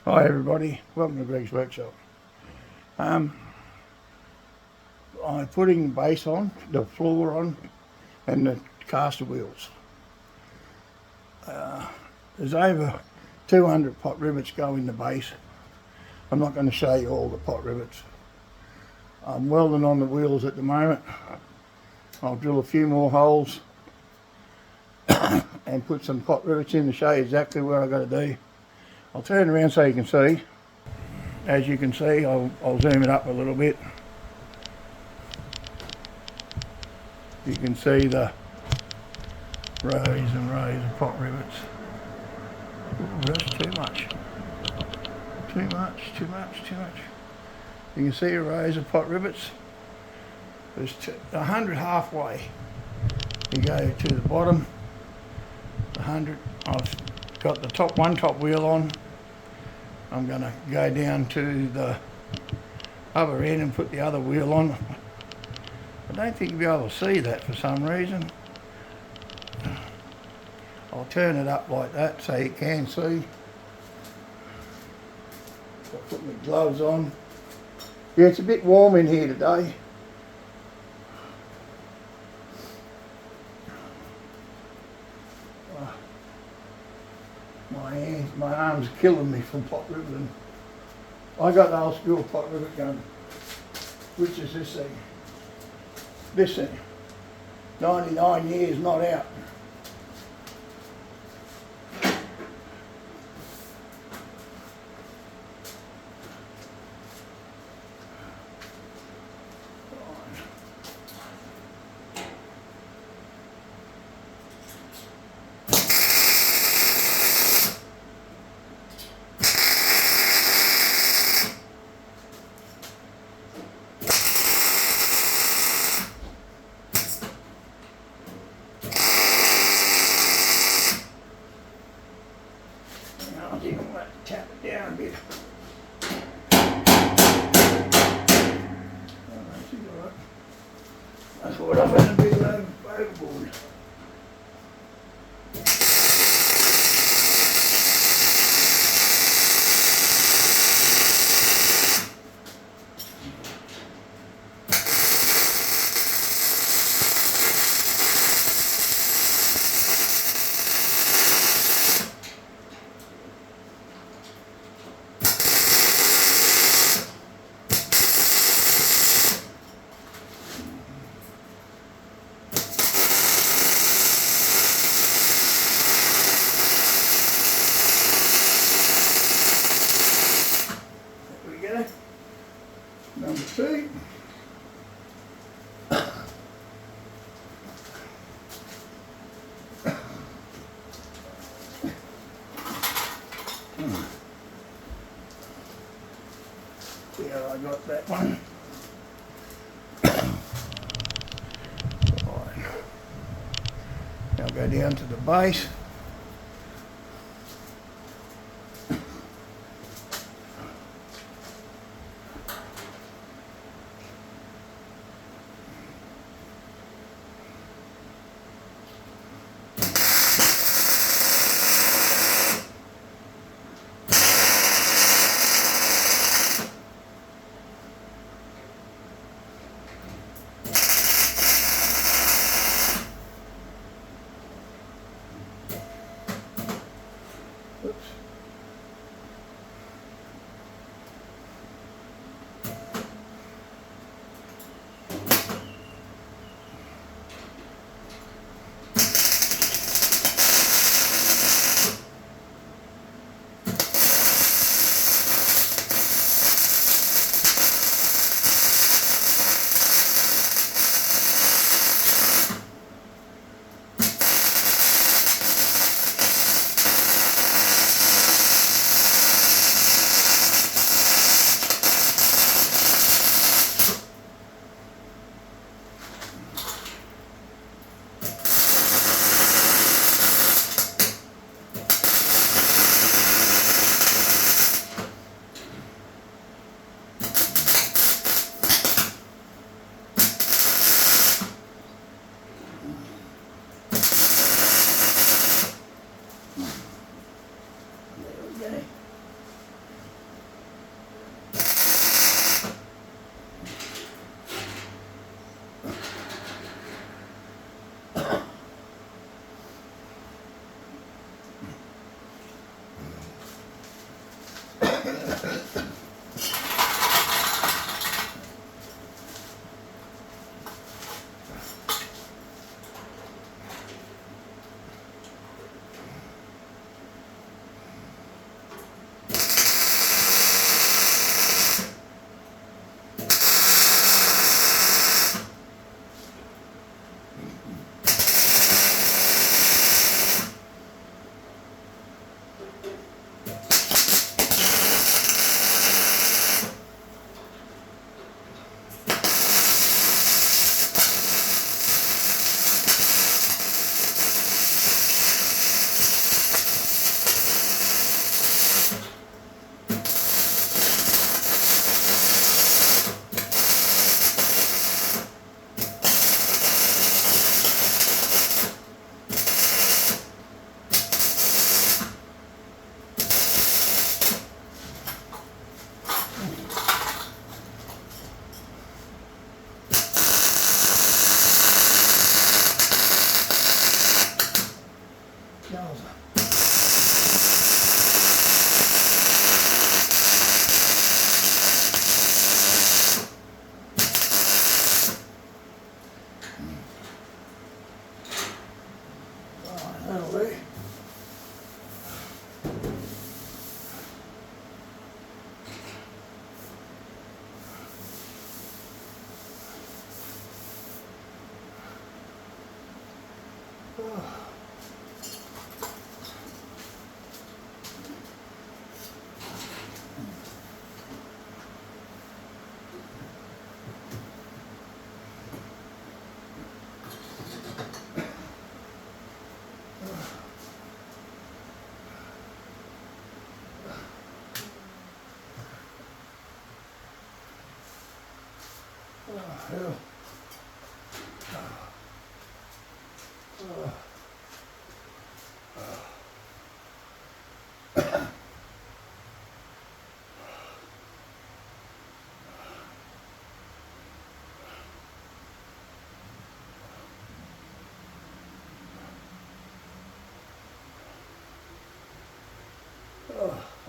Hi everybody, welcome to Greg's Workshop. I'm putting the base on, the floor on, and the caster wheels. There's over 200 pot rivets go in the base. I'm not going to show you all the pot rivets. I'm welding on the wheels at the moment. I'll drill a few more holes and put some pot rivets in to show you exactly what I've got to do. I'll turn around so you can see. As you can see, I'll zoom it up a little bit. You can see the rows and rows of pot rivets. Ooh, that's too much. Too much. You can see rows of pot rivets. There's 100 halfway. You go to the bottom, 100. I've got the top wheel on. I'm going to go down to the other end and put the other wheel on. I don't think you'll be able to see that for some reason. I'll turn it up like that so you can see. I'll put my gloves on. Yeah, it's a bit warm in here today. My arm's killing me from pot riveting. I got the old school pot rivet gun, which is this thing. This thing. 99 years not out. I think I'm going to tap it down a bit. That's what I've had to do overboard. Number 2. Yeah, I got that one. Right. Now go down to the base. smells. That'll do. Hell.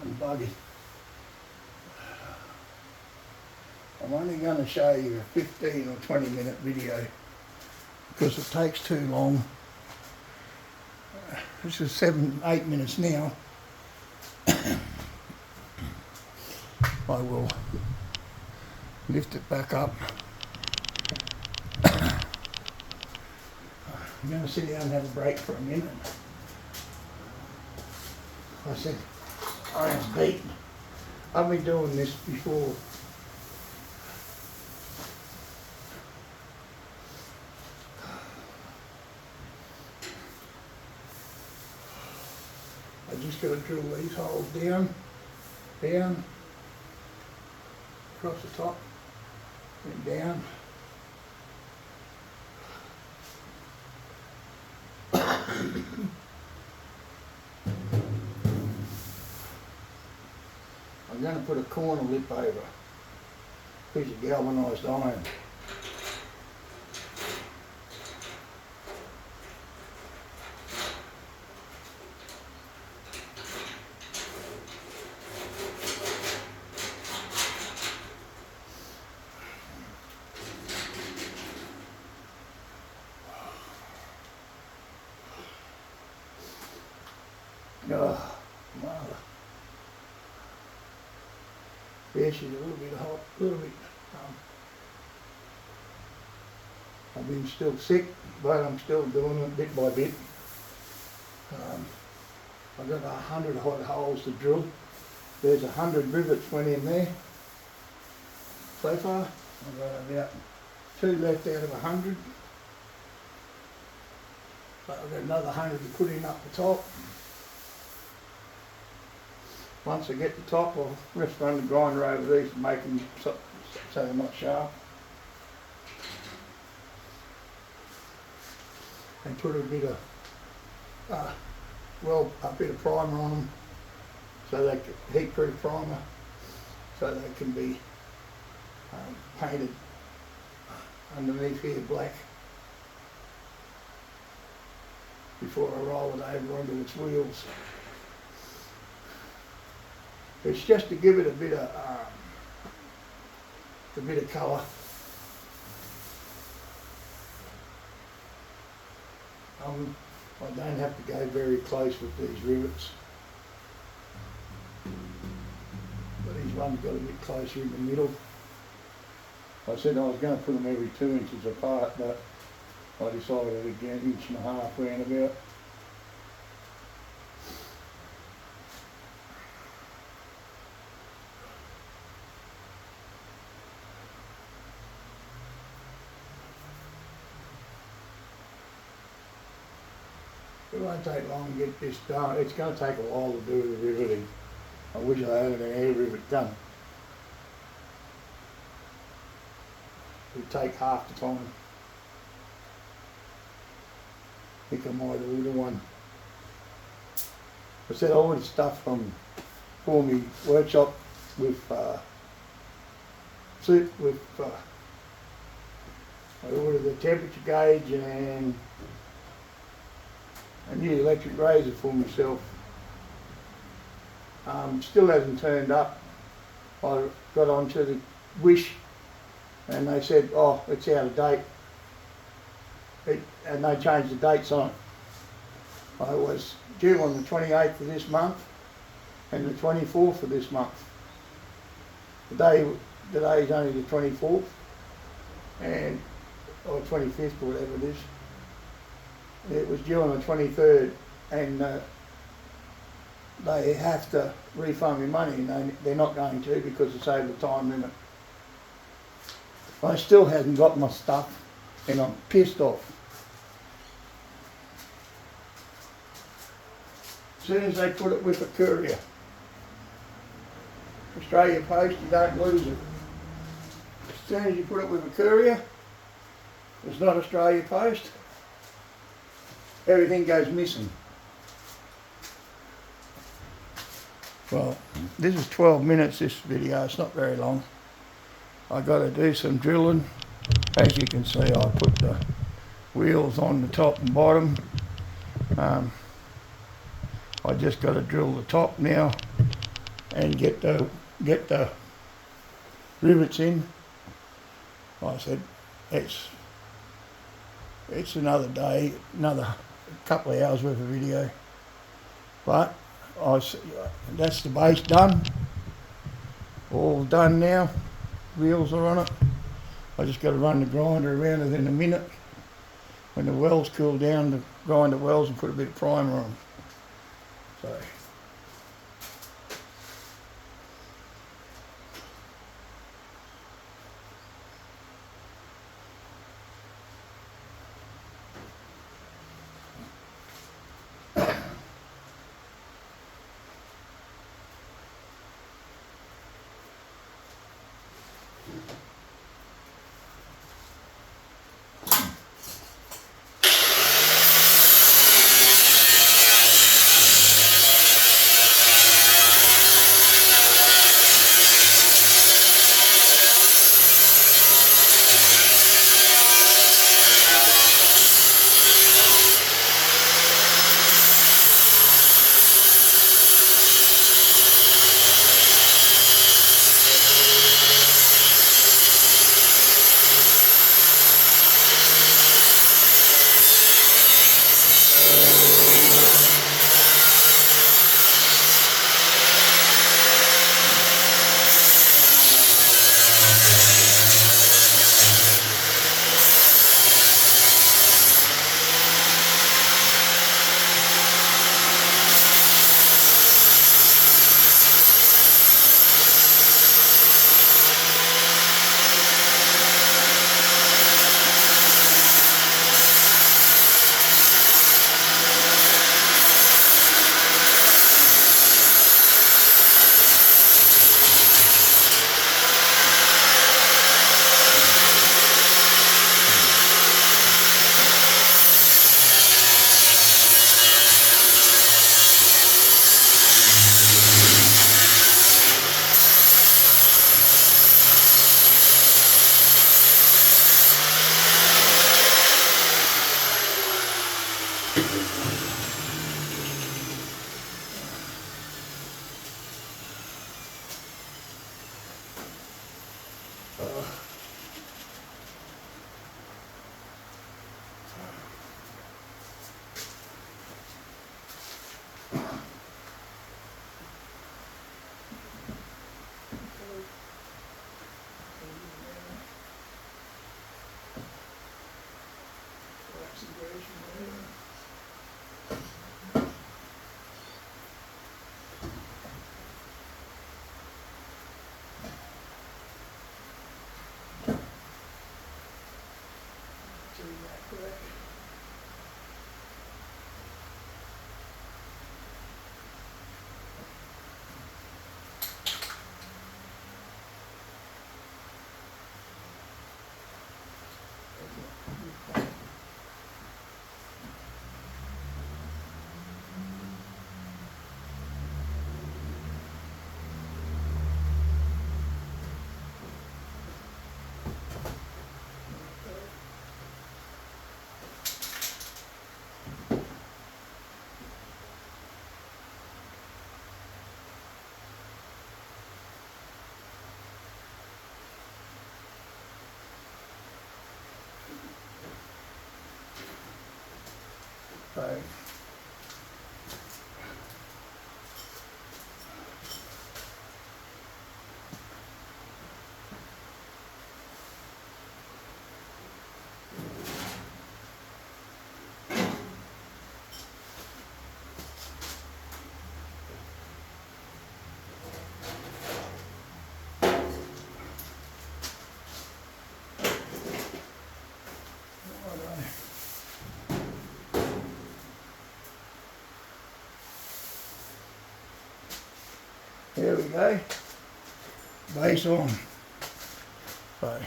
I'm buggy. I'm only going to show you a 15 or 20 minute video because it takes too long. This is 7-8 minutes now. I will lift it back up. I'm going to sit down and have a break for a minute. I said, iron's beaten. I've been doing this before. I just got to drill these holes down, down, across the top, and down. I'm going to put a corner lip over a piece of galvanised iron. Oh, mother. Yeah, she's a little bit hot, a little bit. I've been still sick, but I'm still doing it bit by bit. I've got 100 hot holes to drill. There's 100 rivets went in there so far. I've got about 2 left out of 100. But I've got another 100 to put in up the top. Once I get the top, I'll just run the grinder over these and make them so they're not sharp. And put a bit of, a bit of primer on them, so they can, heat-proof primer, so they can be painted underneath here black before I roll it over onto its wheels. It's just to give it a bit of colour. I don't have to go very close with these rivets, but these ones got a bit closer in the middle. I said I was going to put them every 2 inches apart, but I decided again 1.5 inches roundabout. It won't take long to get this done. It's going to take a while to do the riveting. I wish I had an air rivet done. It would take half the time. I think I might have ordered one. I said I ordered stuff from for me workshop with I ordered the temperature gauge and a new electric razor for myself. Still hasn't turned up. I got onto the Wish and they said, oh, it's out of date. And they changed the dates on it. I was due on the 28th of this month and the 24th of this month. Today is only the 24th and or 25th or whatever it is. It was due on the 23rd and they have to refund me money and they're not going to because it's over the time limit. I still haven't got my stuff and I'm pissed off. As soon as they put it with a courier, Australia Post, you don't lose it. As soon as you put it with a courier, it's not Australia Post, everything goes missing. Well, this is 12 minutes, this video, it's not very long. I got to do some drilling. As you can see, I put the wheels on the top and bottom. I just got to drill the top now and get the rivets in. Like I said, it's another day, another couple of hours worth of video. But that's the base done. All done now. Wheels are on it. I just got to run the grinder around it in a minute. When the wells cool down, to grind the wells and put a bit of primer on them. So. So there we go. Base on. So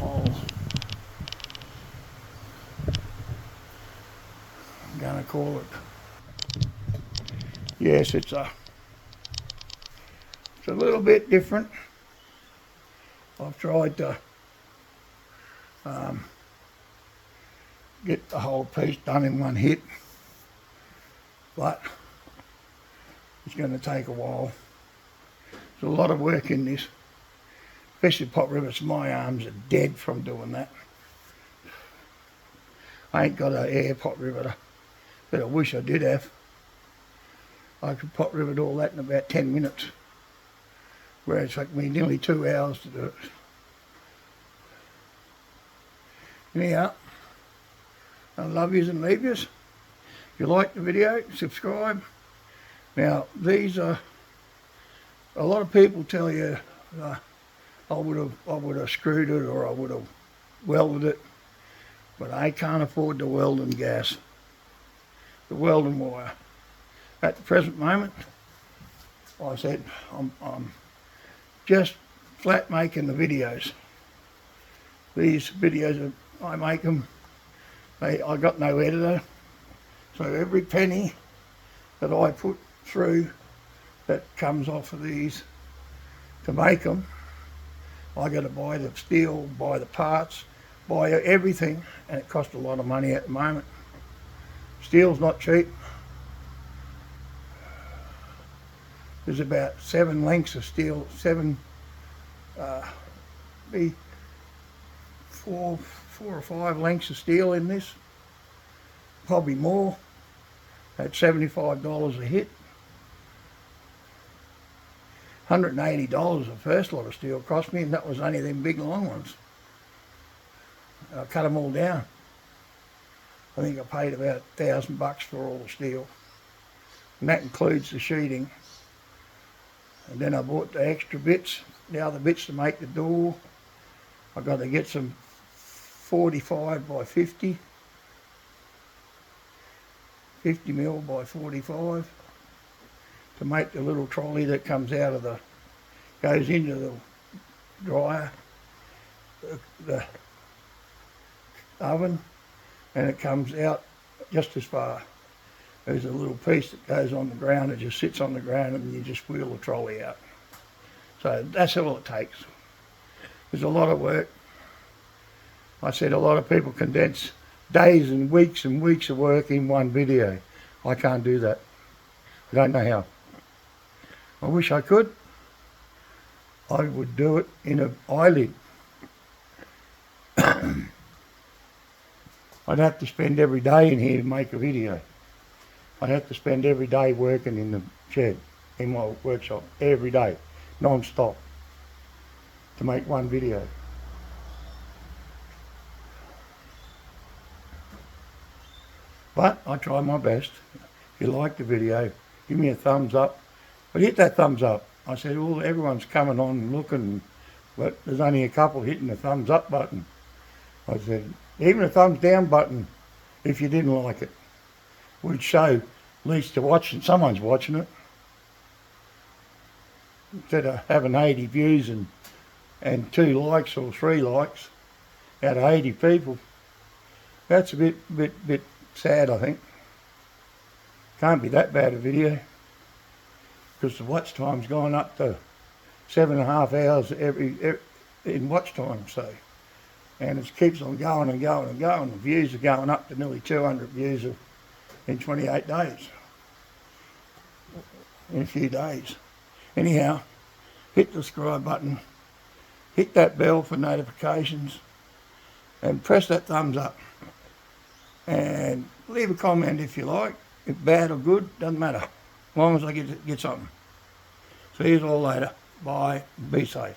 I'm gonna call it. Yes, it's a little bit different. I've tried to get the whole piece done in one hit, but it's going to take a while. There's a lot of work in this, especially pot rivets. My arms are dead from doing that. I ain't got an air pot riveter, but I wish I did have. I could pot rivet all that in about 10 minutes, where it took me nearly 2 hours to do it. Anyhow, I love yous and leave yous. If you like the video, subscribe. Now, these are, a lot of people tell you I would have screwed it or I would have welded it, but I can't afford the welding gas, the welding wire. At the present moment, I said I'm just flat making the videos. These videos, I make them, I got no editor, so every penny that I put through that comes off of these to make them, I got to buy the steel, buy the parts, buy everything, and it costs a lot of money at the moment. Steel's not cheap. There's about 7 lengths of steel, be 4 or 5 lengths of steel in this, probably more, at $75 a hit. $180 the first lot of steel cost me, and that was only them big long ones. I cut them all down. I think I paid about $1,000 for all the steel, and that includes the sheeting. And then I bought the extra bits, the other bits to make the door. I got to get some 45 by 50 mil by 45 to make the little trolley that comes out of the, goes into the dryer, the oven, and it comes out just as far. There's a little piece that goes on the ground, it just sits on the ground, and you just wheel the trolley out. So that's all it takes. There's a lot of work. I said a lot of people condense days and weeks of work in one video. I can't do that. I don't know how. I wish I could. I would do it in an eyelid. I'd have to spend every day in here to make a video. I'd have to spend every day working in the shed, in my workshop, every day, non-stop, to make one video. But I try my best. If you like the video, give me a thumbs up. But hit that thumbs up. I said, well, everyone's coming on and looking, but there's only a couple hitting the thumbs up button. I said, even a thumbs down button, if you didn't like it, would show at least you're watching, someone's watching it. Instead of having 80 views and 2 likes or 3 likes out of 80 people, that's a bit sad, I think. Can't be that bad a video, because the watch time's gone up to 7.5 hours in watch time, so, and it keeps on going and going and going. The views are going up to nearly 200 views in 28 days, in a few days. Anyhow, hit the subscribe button, hit that bell for notifications, and press that thumbs up. And leave a comment if you like. If bad or good, doesn't matter. As long as I get something. See you all later. Bye. Be safe.